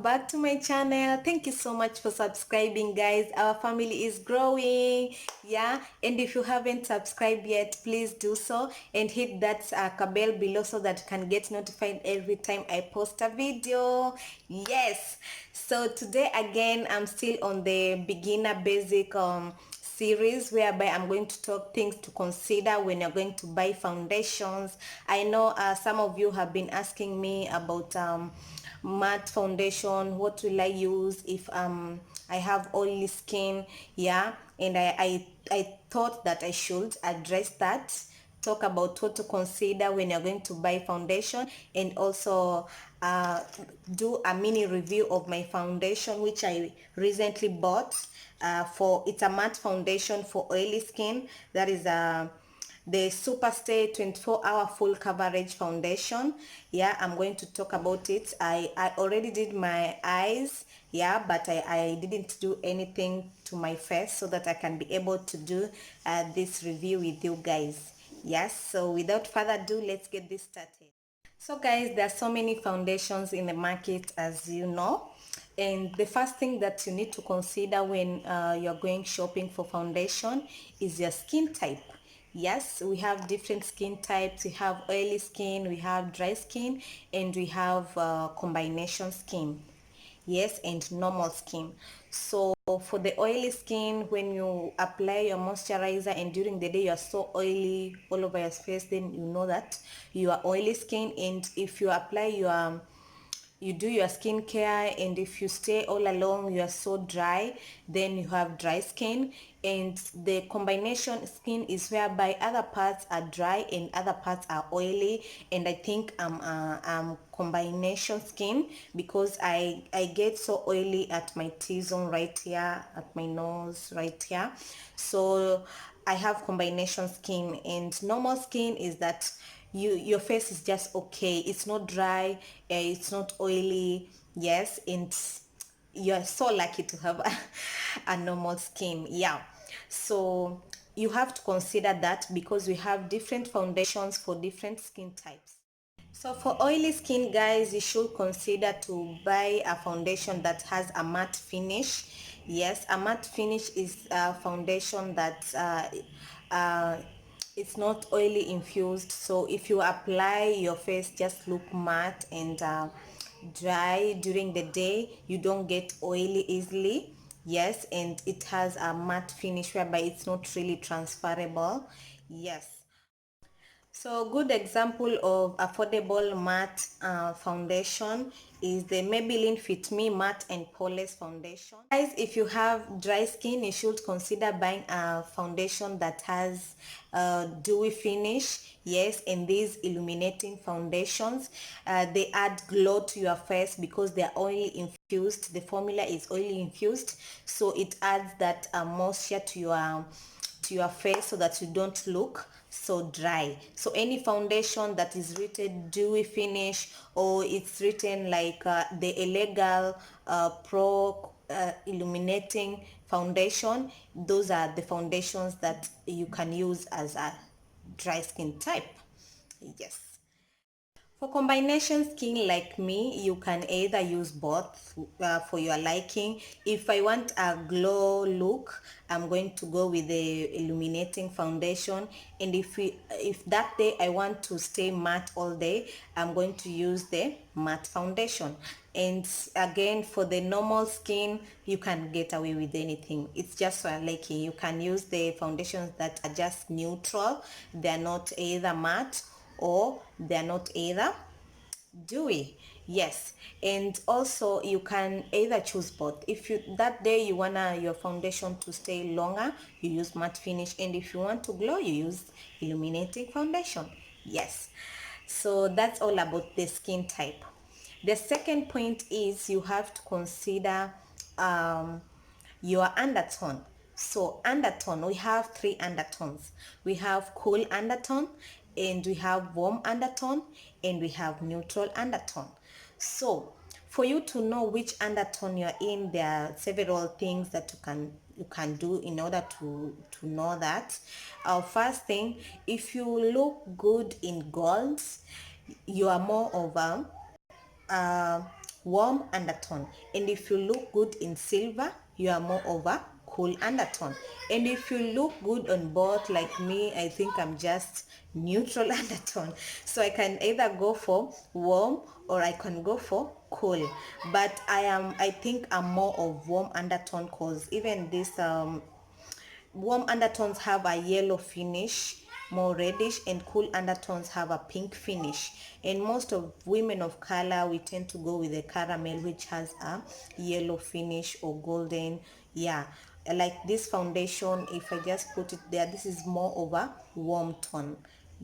welcome back to my channel. Thank you so much for subscribing, guys. Our family is growing, yeah, and if you haven't subscribed yet, please do so and hit that bell below so that you can get notified every time I post a video. Yes, so today again I'm still on the beginner basic series whereby I'm going to talk things to consider when you're going to buy foundations. I know some of you have been asking me about matte foundation. What will I use if I have oily skin? Yeah, and I thought that I should address that, talk about what to consider when you're going to buy foundation, and also do a mini review of my foundation which I recently bought. For it's a matte foundation for oily skin. That is the Superstay 24-hour full coverage foundation. Yeah, I'm going to talk about it. I already did my eyes, yeah, but I didn't do anything to my face so that I can be able to do this review with you guys. Yes, so without further ado, let's get this started. So guys, there are so many foundations in the market, as you know, and the first thing that you need to consider when you're going shopping for foundation is your skin type. Yes, we have different skin types. We have oily skin, we have dry skin, and we have combination skin. Yes, and normal skin. So for the oily skin, when you apply your moisturizer and during the day you're so oily all over your face, then you know that you are oily skin. And if you apply your you do your skincare, and if you stay all along you are so dry, then you have dry skin. And the combination skin is whereby other parts are dry and other parts are oily, and I think I'm combination skin because I get so oily at my T-zone right here, at my nose right here. So I have combination skin. And normal skin is that your face is just okay, it's not dry, it's not oily. Yes, and you're so lucky to have a normal skin. Yeah, so you have to consider that because we have different foundations for different skin types. So for oily skin, guys, you should consider to buy a foundation that has a matte finish. Yes, a matte finish is a foundation that it's not oily infused. So if you apply, your face just look matte and dry during the day. You don't get oily easily. Yes, and it has a matte finish whereby it's not really transferable. Yes. So good example of affordable matte foundation is the Maybelline Fit Me Matte and Poreless Foundation. Guys, if you have dry skin, you should consider buying a foundation that has a dewy finish. Yes, and these illuminating foundations, they add glow to your face because they are oily infused. The formula is oily infused, so it adds that moisture to your face so that you don't look so dry. So any foundation that is written dewy finish, or it's written like the illegal pro illuminating foundation, those are the foundations that you can use as a dry skin type. Yes. For combination skin like me, you can either use both for your liking. If I want a glow look, I'm going to go with the illuminating foundation. And if that day I want to stay matte all day, I'm going to use the matte foundation. And again, for the normal skin, you can get away with anything. It's just for liking. You can use the foundations that are just neutral. They're not either matte or they're not either dewy. Yes, and also you can either choose both. If you that day you wanna your foundation to stay longer, you use matte finish, and if you want to glow, you use illuminating foundation. Yes, so that's all about the skin type. The second point is you have to consider um, your undertone. So undertone, we have three undertones. We have cool undertone, and we have warm undertone, and we have neutral undertone. So for you to know which undertone you're in, there are several things that you can do in order to know that. First thing, if you look good in golds, you are more of a warm undertone. And if you look good in silver, you are more of a cool undertone. And if you look good on both, like me, I think I'm just neutral undertone. So I can either go for warm or I can go for cool. But I think I'm more of warm undertone, because even this warm undertones have a yellow finish, more reddish, and cool undertones have a pink finish. And most of women of color, we tend to go with the caramel, which has a yellow finish or golden. Yeah, like this foundation, if I just put it there, this is more of a warm tone.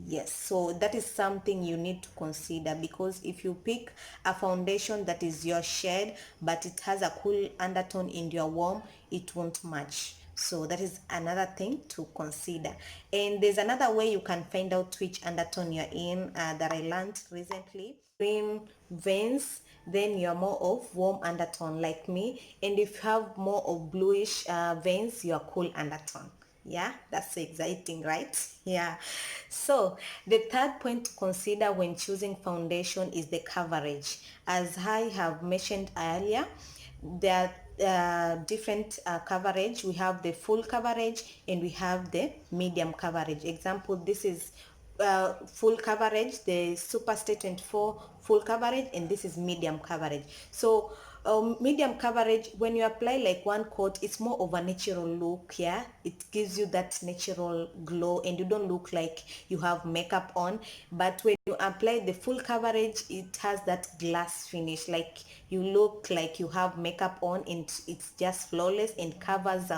Yes, so that is something you need to consider, because if you pick a foundation that is your shade but it has a cool undertone in your warm, it won't match. So that is another thing to consider. And there's another way you can find out which undertone you're in, that I learned recently. Green veins, then you're more of warm undertone like me. And if you have more of bluish veins, you're cool undertone. Yeah, that's so exciting, right? Yeah. So the third point to consider when choosing foundation is the coverage. As I have mentioned earlier, there are different coverage. We have the full coverage and we have the medium coverage. Example, this is full coverage, the superstay 24 full coverage, and this is medium coverage. So medium coverage, when you apply like one coat, it's more of a natural look. Yeah, it gives you that natural glow and you don't look like you have makeup on. But when you apply the full coverage, it has that glass finish, like you look like you have makeup on, and it's just flawless and covers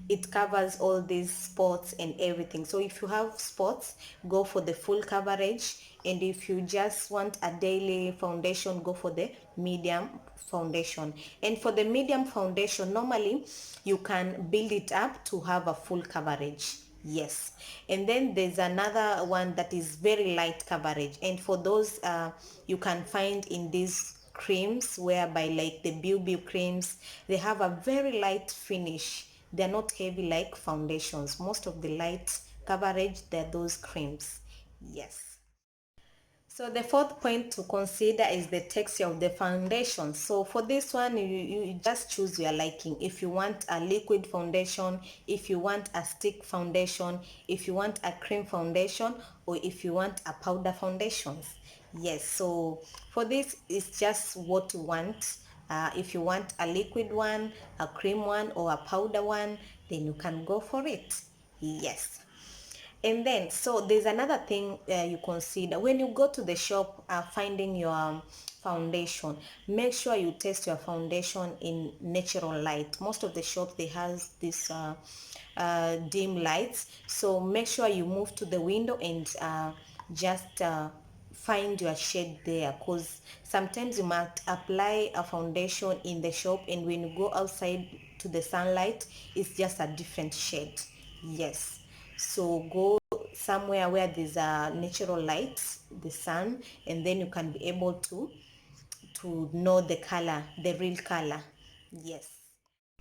it covers all these spots and everything. So if you have spots, go for the full coverage, and if you just want a daily foundation, go for the medium foundation. And for the medium foundation, normally you can build it up to have a full coverage. Yes. And then there's another one that is very light coverage, and for those you can find in these creams, whereby like the BB creams, they have a very light finish. They're not heavy like foundations. Most of the light coverage, they're those creams. Yes. So the fourth point to consider is the texture of the foundation. So for this one, you just choose your liking. If you want a liquid foundation, if you want a stick foundation, if you want a cream foundation, or if you want a powder foundations. Yes, so for this, it's just what you want. If you want a liquid one, a cream one, or a powder one, then you can go for it. Yes. And then, so there's another thing you consider when you go to the shop finding your foundation. Make sure you test your foundation in natural light. Most of the shops, they have this dim lights, so make sure you move to the window and just find your shade there, because sometimes you might apply a foundation in the shop and when you go outside to the sunlight, it's just a different shade. Yes, so go somewhere where there's a natural light, the sun, and then you can be able to know the color, the real color. Yes.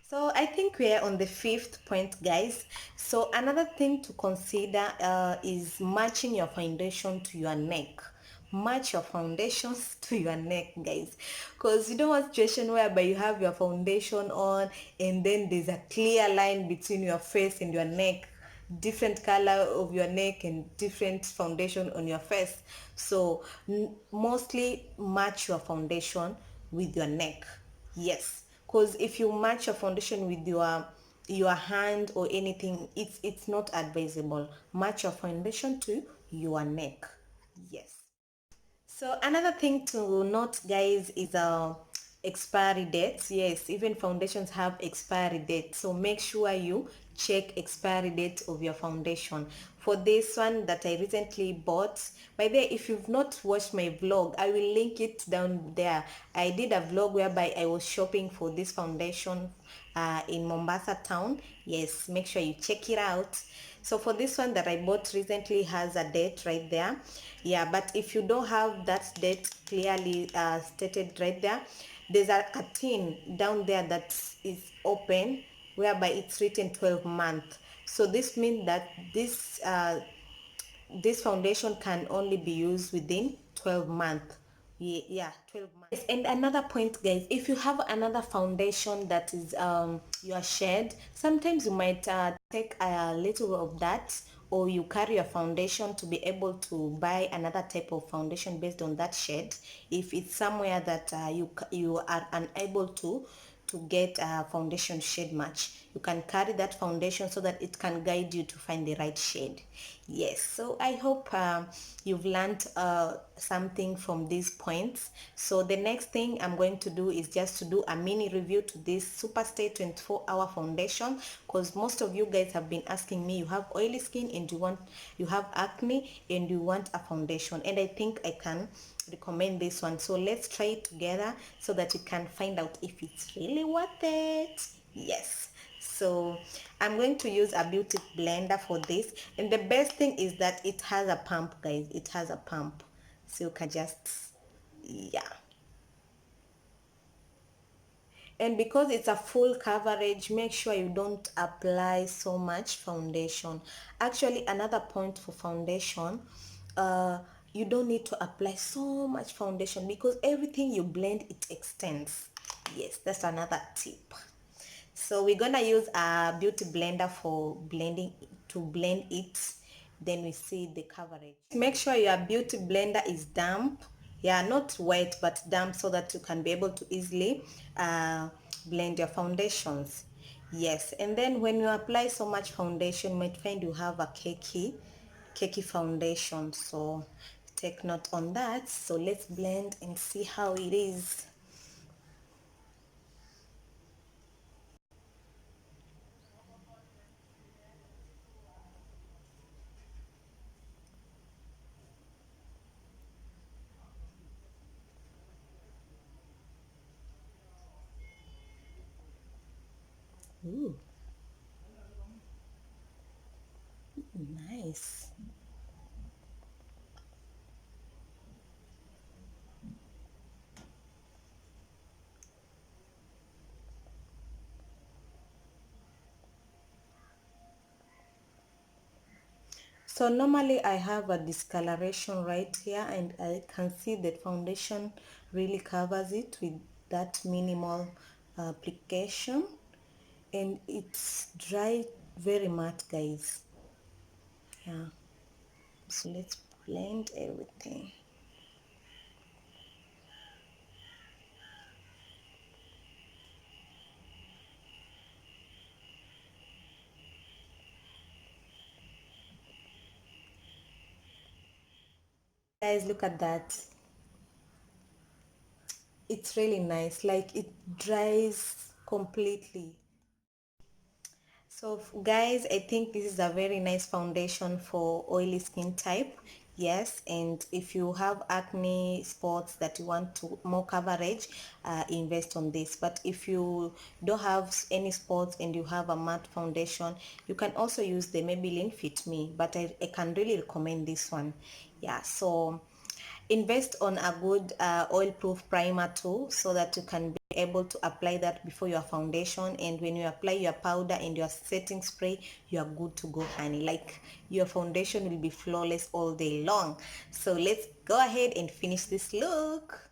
So I think we are on the fifth point, guys. So another thing to consider is matching your foundation to your neck. Match your foundations to your neck, guys, because you don't want a situation whereby you have your foundation on and then there's a clear line between your face and your neck, different color of your neck and different foundation on your face. So mostly match your foundation with your neck. Yes, because if you match your foundation with your hand or anything, it's not advisable. Match your foundation to your neck. Yes. So another thing to note, guys, is expiry dates. Yes, even foundations have expiry dates, so make sure you check expiry date of your foundation. For this one that I recently bought, by the way, if you've not watched my vlog, I will link it down there. I did a vlog whereby I was shopping for this foundation in Mombasa town. Yes, make sure you check it out. So for this one that I bought recently, has a date right there. Yeah, but if you don't have that date clearly stated right there, there's a tin down there that is open, whereby it's written 12 month. So this means that this foundation can only be used within 12 months. Yeah, 12 months. Yes, and another point, guys, if you have another foundation that is your shade, sometimes you might take a little of that, or you carry a foundation to be able to buy another type of foundation based on that shade if it's somewhere that you are unable to get a foundation shade match. You can carry that foundation so that it can guide you to find the right shade. Yes, so I hope you've learned something from these points. So the next thing I'm going to do is just to do a mini review to this Superstay 24-hour foundation, because most of you guys have been asking me, you have oily skin and you have acne and you want a foundation, and I think I can recommend this one. So let's try it together so that you can find out if it's really worth it. Yes, so I'm going to use a beauty blender for this, and the best thing is that it has a pump, guys. It has a pump, so you can just, yeah. And because it's a full coverage, make sure you don't apply so much foundation. Actually, another point for foundation, uh you don't need to apply so much foundation, because everything you blend, it extends. Yes, that's another tip. So we're gonna use a beauty blender for blending, to blend it, then we see the coverage. Make sure your beauty blender is damp, yeah, not wet but damp, so that you can be able to easily blend your foundations. Yes, and then when you apply so much foundation, you might find you have a cakey foundation, so take note on that. So let's blend and see how it is. Ooh, nice. So normally I have a discoloration right here, and I can see that foundation really covers it with that minimal application, and it's dry very matte, guys. Yeah, so let's blend everything. Guys, look at that. It's really nice, like it dries completely. So guys, I think this is a very nice foundation for oily skin type. Yes, and if you have acne spots that you want to more coverage, invest on this. But if you don't have any spots and you have a matte foundation, you can also use the Maybelline Fit Me, but I can really recommend this one. Yeah, so invest on a good oil-proof primer too, so that you can be able to apply that before your foundation, and when you apply your powder and your setting spray, you are good to go, honey. Like, your foundation will be flawless all day long. So let's go ahead and finish this look.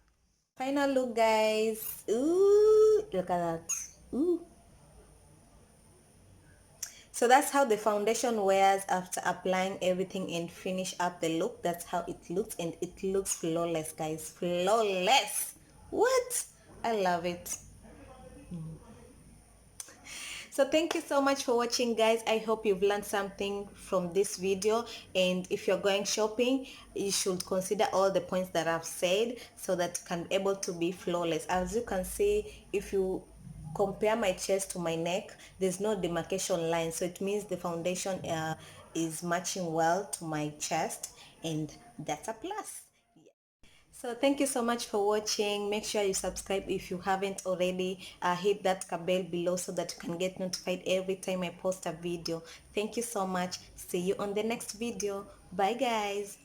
Final look, guys. Ooh, look at that. Ooh. So that's how the foundation wears after applying everything and finish up the look. That's how it looks, and it looks flawless, guys. Flawless. What? I love it. So thank you so much for watching, guys. I hope you've learned something from this video, and if you're going shopping, you should consider all the points that I've said, so that you can be able to be flawless. As you can see, if you compare my chest to my neck, there's no demarcation line, so it means the foundation is matching well to my chest, and that's a plus. So thank you so much for watching. Make sure you subscribe if you haven't already. Hit that bell below so that you can get notified every time I post a video. Thank you so much. See you on the next video. Bye, guys.